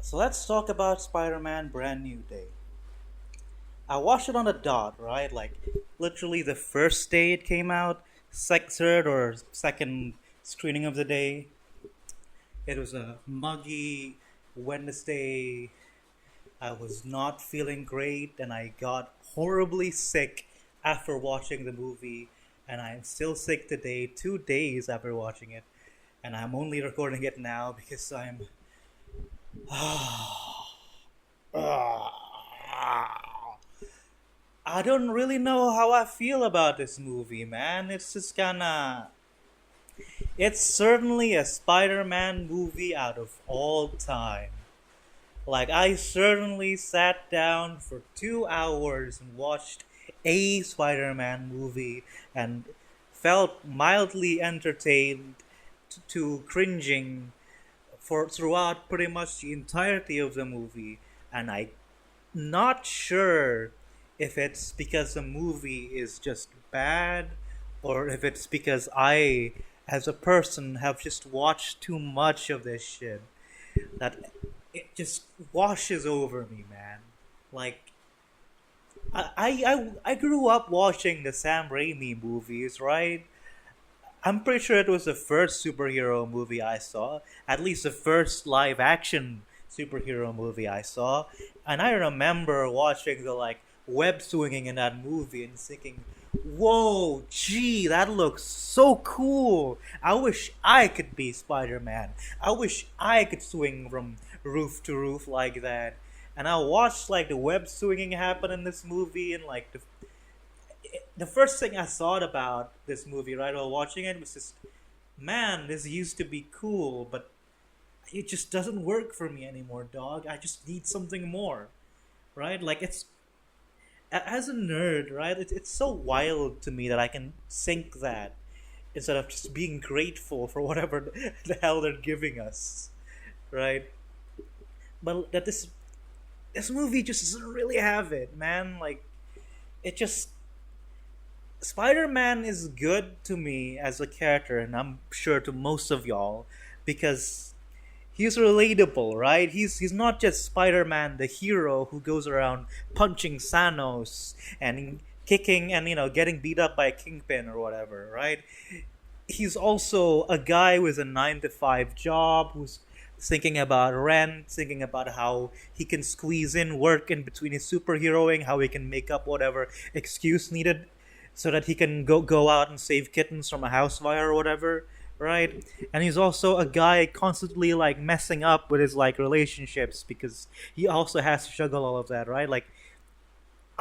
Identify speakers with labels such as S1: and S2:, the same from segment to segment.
S1: So let's talk about Spider-Man Brand New Day. I watched it on the dot, right? Like literally the first day it came out, third or second screening of the day. It was a muggy Wednesday. I was not feeling great and I got horribly sick after watching the movie. And I'm still sick today, 2 days after watching it. And I'm only recording it now because I'm I don't really know how I feel about this movie, man. It's just kinda. It's certainly a Spider Man movie out of all time. Like, I certainly sat down for 2 hours and watched a Spider Man movie and felt mildly entertained to cringing for throughout pretty much the entirety of the movie. And I'm not sure if it's because the movie is just bad or if it's because I, as a person, have just watched too much of this shit that it just washes over me, man. Like, I grew up watching the Sam Raimi movies, right? I'm pretty sure it was the first superhero movie I saw, at least the first live action superhero movie I saw. And I remember watching the like web swinging in that movie and thinking, whoa, gee, that looks so cool. I wish I could be Spider Man. I wish I could swing from roof to roof like that. And I watched like the web swinging happen in this movie and like the first thing I thought about this movie right while watching it was just, man, this used to be cool, but it just doesn't work for me anymore, dog. I just need something more, right? Like as a nerd, right? It's so wild to me that I can think that instead of just being grateful for whatever the hell they're giving us, right? But that this movie just doesn't really have it, man. Like it just Spider-Man is good to me as a character, and I'm sure to most of y'all, because he's relatable, right? He's not just Spider-Man, the hero who goes around punching Thanos and kicking and getting beat up by a kingpin or whatever, right? He's also a guy with a 9 to 5 job who's thinking about rent, thinking about how he can squeeze in work in between his superheroing, how he can make up whatever excuse needed so that he can go out and save kittens from a house fire or whatever, right? And he's also a guy constantly like messing up with his like relationships because he also has to juggle all of that, right? Like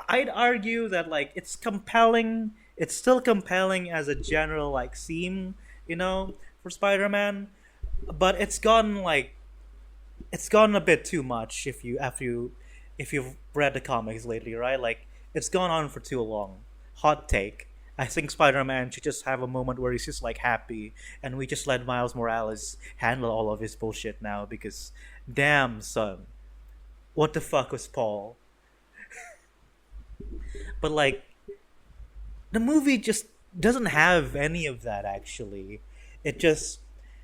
S1: I'd argue that like it's compelling. It's still compelling as a general like theme, for Spider-Man, but it's gotten a bit too much if you've read the comics lately, right? Like it's gone on for too long. Hot take. I think Spider-Man should just have a moment where he's just like happy, and we just let Miles Morales handle all of his bullshit now because, damn son, what the fuck was Paul? But like the movie just doesn't have any of that actually. It just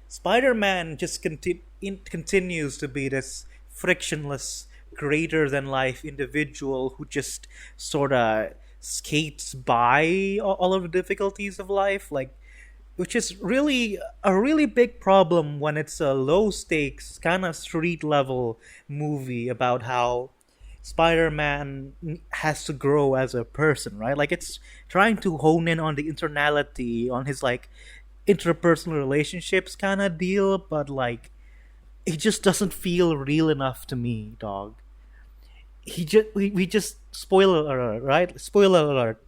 S1: Spider-Man just continues to be this frictionless, greater than life individual who just sort of skates by all of the difficulties of life, like which is really a really big problem when it's a low stakes kind of street level movie about how Spider-Man has to grow as a person, right? Like it's trying to hone in on the internality, on his like interpersonal relationships kind of deal, but like it just doesn't feel real enough to me, dog. We just spoiler alert, right? Spoiler alert.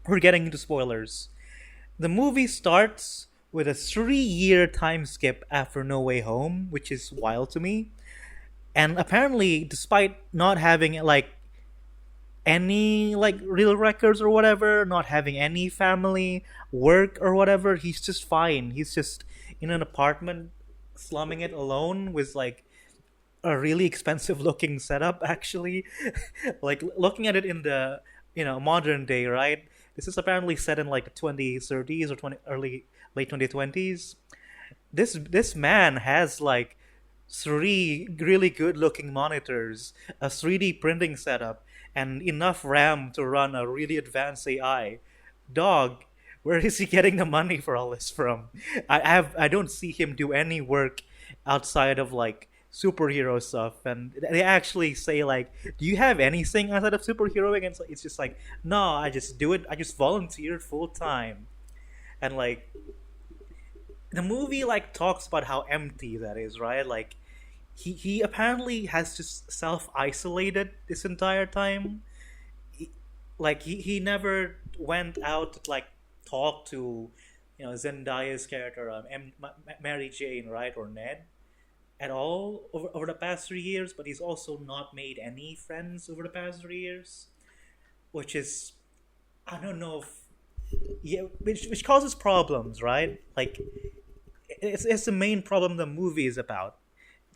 S1: We're getting into spoilers. The movie starts with a 3 year time skip after No Way Home, which is wild to me. And apparently, despite not having like any like real records or whatever, not having any family, work or whatever, he's just fine. He's just in an apartment slumming it alone with like a really expensive looking setup actually. Like looking at it in the modern day, right? This is apparently set in like the 2030s or 20 early late 2020s. This man has like three really good looking monitors, a 3D printing setup, and enough RAM to run a really advanced AI. Dog, where is he getting the money for all this from? I don't see him do any work outside of like superhero stuff, and they actually say like, do you have anything outside of superheroing? And it's just like, no, I just do it. I just volunteer full time, and like the movie like talks about how empty that is, right? Like he apparently has just self isolated this entire time. He, he never went out to like talk to, Zendaya's character, Mary Jane, right, or Ned at all over the past 3 years. But he's also not made any friends over the past 3 years, which is, I don't know if, yeah, which causes problems, right? Like it's the main problem the movie is about.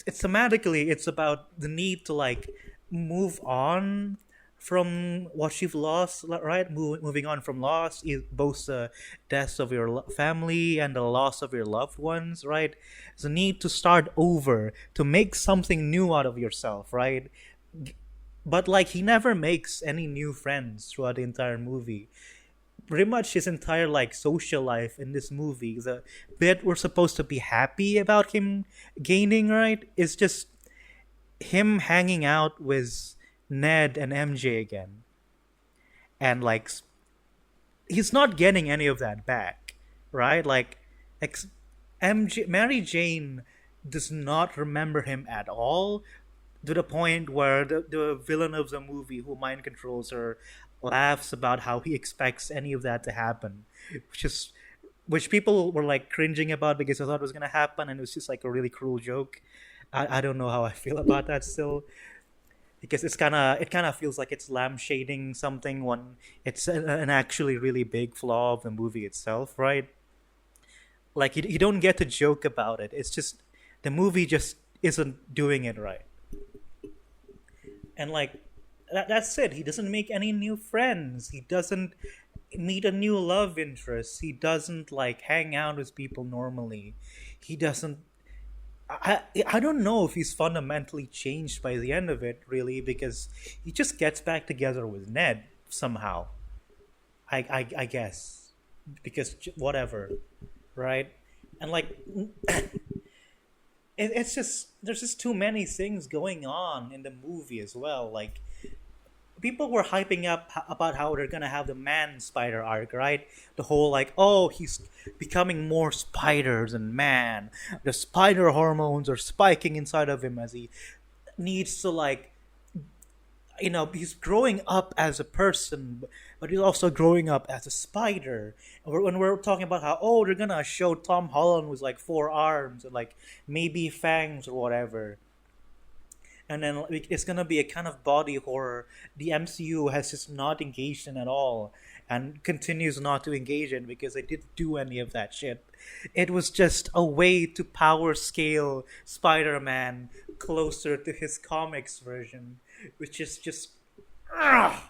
S1: It's thematically, it's about the need to like move on from what you've lost, right? Moving on from loss, both the deaths of your family and the loss of your loved ones, right? It's a need to start over, to make something new out of yourself, right? But like he never makes any new friends throughout the entire movie. Pretty much his entire like social life in this movie, the bit we're supposed to be happy about him gaining, right, is just him hanging out with Ned and MJ again, and like he's not getting any of that back, right? Like MJ Mary Jane does not remember him at all, to the point where the villain of the movie who mind controls her laughs about how he expects any of that to happen, which is which people were like cringing about because I thought it was gonna happen, and it was just like a really cruel joke. I don't know how I feel about that still, because it kind of feels like it's lampshading something when it's an actually really big flaw of the movie itself, right? Like you don't get to joke about it. It's just the movie just isn't doing it right, and like that's it. He doesn't make any new friends. He doesn't meet a new love interest. He doesn't like hang out with people normally. He doesn't. I don't know if he's fundamentally changed by the end of it, really, because he just gets back together with Ned somehow. I guess because whatever, right? And like it's just there's just too many things going on in the movie as well. Like people were hyping up about how they're gonna have the man spider arc, right? The whole like, oh, he's becoming more spider than man. The spider hormones are spiking inside of him as he needs to like, he's growing up as a person, but he's also growing up as a spider. And when we're talking about how, oh, they're gonna show Tom Holland with like 4 arms and like maybe fangs or whatever, and then like, it's gonna be a kind of body horror the MCU has just not engaged in at all, and continues not to engage in because they didn't do any of that shit. It was just a way to power scale Spider-Man closer to his comics version, which is just ugh,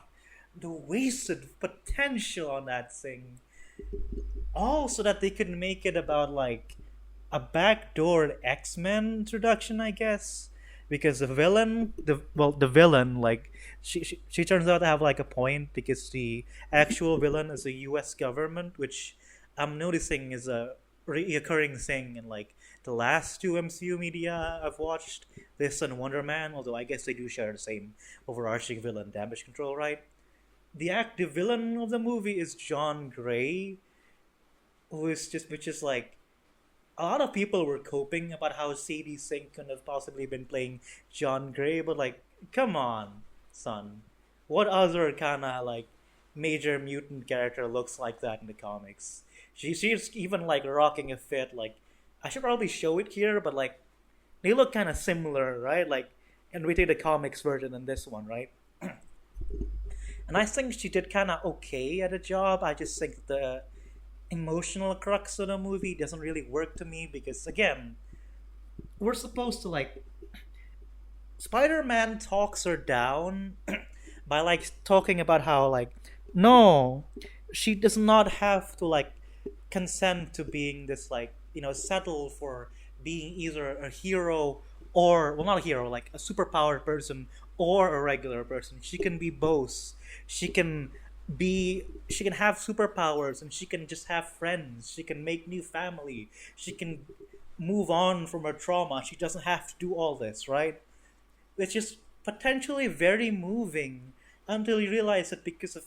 S1: the wasted potential on that thing. All so that they could make it about like a backdoor X-Men introduction, I guess, because the villain, like she turns out to have like a point, because the actual villain is the U.S. government, which I'm noticing is a reoccurring thing in like the last two MCU media I've watched, this and Wonder Man. Although I guess they do share the same overarching villain, Damage Control, right? The active villain of the movie is John Gray, which is like a lot of people were coping about how Sadie Sink could have possibly been playing John Gray, but like, come on, son. What other kind of like major mutant character looks like that in the comics? She's even like rocking a fit. Like, I should probably show it here, but like, they look kind of similar, right? Like, and we take the comics version and this one, right? And I think she did kind of okay at a job. I just think the emotional crux of the movie doesn't really work to me, because again, we're supposed to like Spider-Man talks her down by like talking about how like, no, she does not have to like consent to being this like, settle for being either a hero or well, not a hero, like a superpowered person or a regular person. She can be both. She can she can have superpowers and she can just have friends. She can make new family. She can move on from her trauma. She doesn't have to do all this, right? Which is potentially very moving until you realize that because of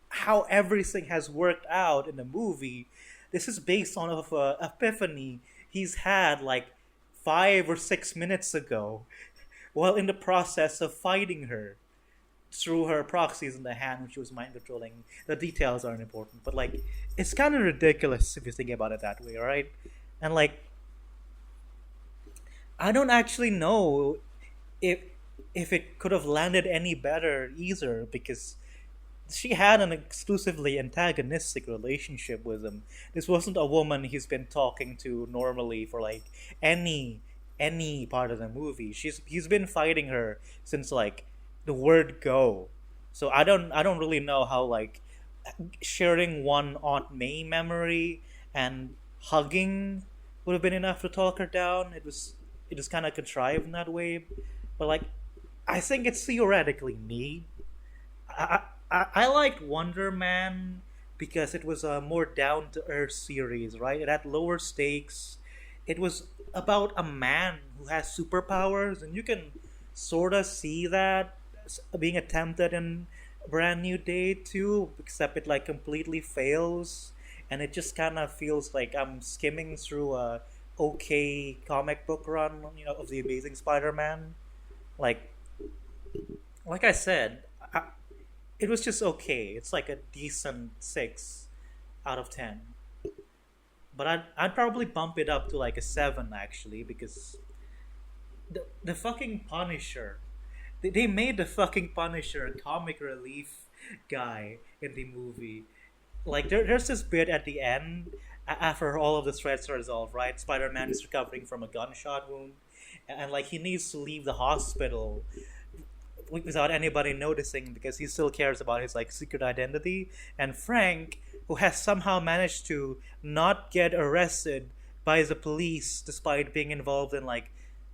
S1: how everything has worked out in the movie, this is based on of a epiphany he's had like 5 or 6 minutes ago while in the process of fighting her through her proxies in the hand when she was mind controlling. The details aren't important, but like it's kind of ridiculous if you think about it that way, right? And like I don't actually know if it could have landed any better either because she had an exclusively antagonistic relationship with him. This wasn't a woman he's been talking to normally for like any any part of the movie. He's been fighting her since like the word go. So I don't really know how like sharing one Aunt May memory and hugging would have been enough to talk her down. It was kind of contrived in that way, but like I think it's theoretically neat. I liked Wonder Man because it was a more down to earth series, right? It had lower stakes. It was about a man who has superpowers, and you can sort of see that being attempted in Brand New Day too, except it like completely fails, and it just kind of feels like I'm skimming through a okay comic book run, you know, of the Amazing Spider-Man. Like like I said, it was just okay. It's like a decent 6 out of 10. But I'd probably bump it up to like a 7 actually because the fucking Punisher. They made the fucking Punisher a comic relief guy in the movie. Like there's this bit at the end after all of the threats are resolved, right? Spider-Man is recovering from a gunshot wound, and like he needs to leave the hospital without anybody noticing because he still cares about his like secret identity. And Frank, who has somehow managed to not get arrested by the police despite being involved in like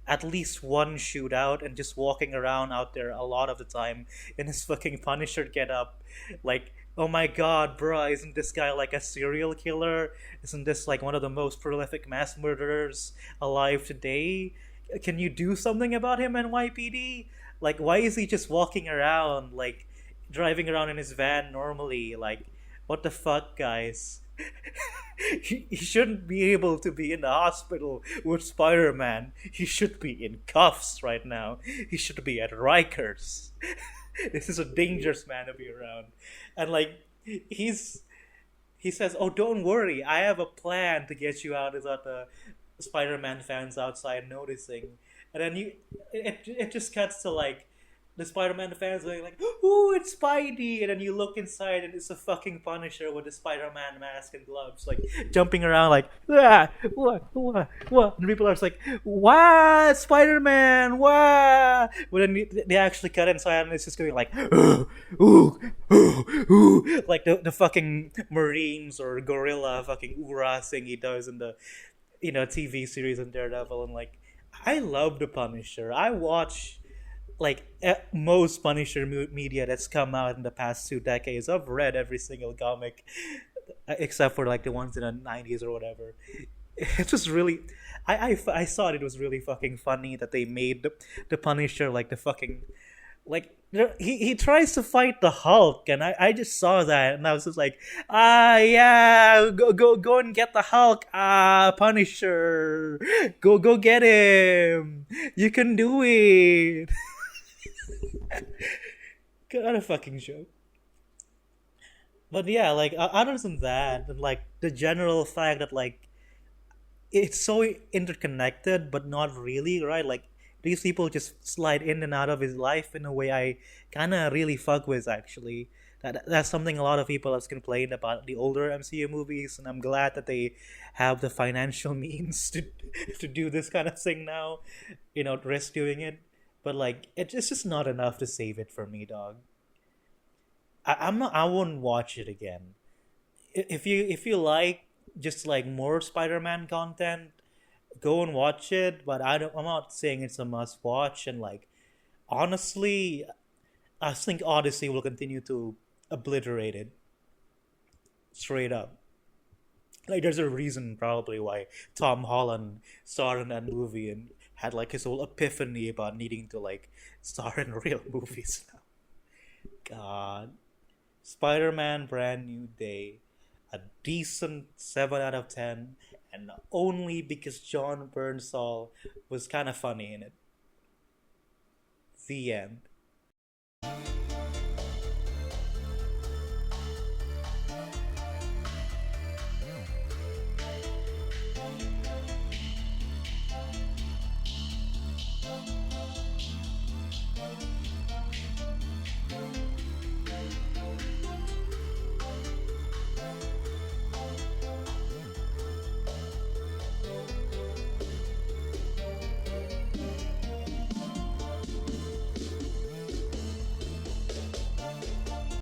S1: at least one shootout and just walking around out there a lot of the time in his fucking Punisher get up, like, oh my god, bruh, isn't this guy like a serial killer? Isn't this like one of the most prolific mass murderers alive today? Can you do something about him, NYPD? Like, why is he just walking around, like, driving around in his van normally? Like, what the fuck, guys? He shouldn't be able to be in the hospital with Spider Man. He should be in cuffs right now. He should be at Rikers. This is a dangerous man to be around. And, like, he's. He says, "Oh, don't worry. I have a plan to get you out without the Spider-Man fans outside noticing." And then it just cuts to like the Spider-Man fans going like, "Ooh, it's Spidey!" And then you look inside and it's a fucking Punisher with a Spider-Man mask and gloves, like jumping around like, "Ah, what?" And people are just like, "What, Spider-Man? What?" But then they actually cut inside and it's just going like, "Ooh, ooh, ooh," like the fucking Marines or gorilla fucking oorah thing he does in the TV series in Daredevil. And like I love the Punisher. I watch like most Punisher media that's come out in the past 2 decades. I've read every single comic except for like the ones in the 90s or whatever. It was really, I thought it was really fucking funny that they made the Punisher like the fucking like he tries to fight the Hulk, and I just saw that and I was just like, yeah, go and get the Hulk, Punisher, go get him, you can do it. What a fucking joke. But yeah, like other than that, and like the general fact that like it's so interconnected but not really, right? Like these people just slide in and out of his life in a way I kind of really fuck with actually. That's something a lot of people have complained about the older MCU movies, and I'm glad that they have the financial means to do this kind of thing now, risk doing it. But like it's just not enough to save it for me, dog. I wouldn't watch it again. If you like just like more Spider-Man content, go and watch it, but I'm not saying it's a must watch. And like, honestly, I think Odyssey will continue to obliterate it straight up. Like, there's a reason probably why Tom Holland starred in that movie and had like his whole epiphany about needing to like star in real movies now. God, Spider-Man: Brand New Day, a decent 7 out of 10, and only because John Bernthal was kind of funny in it. The end.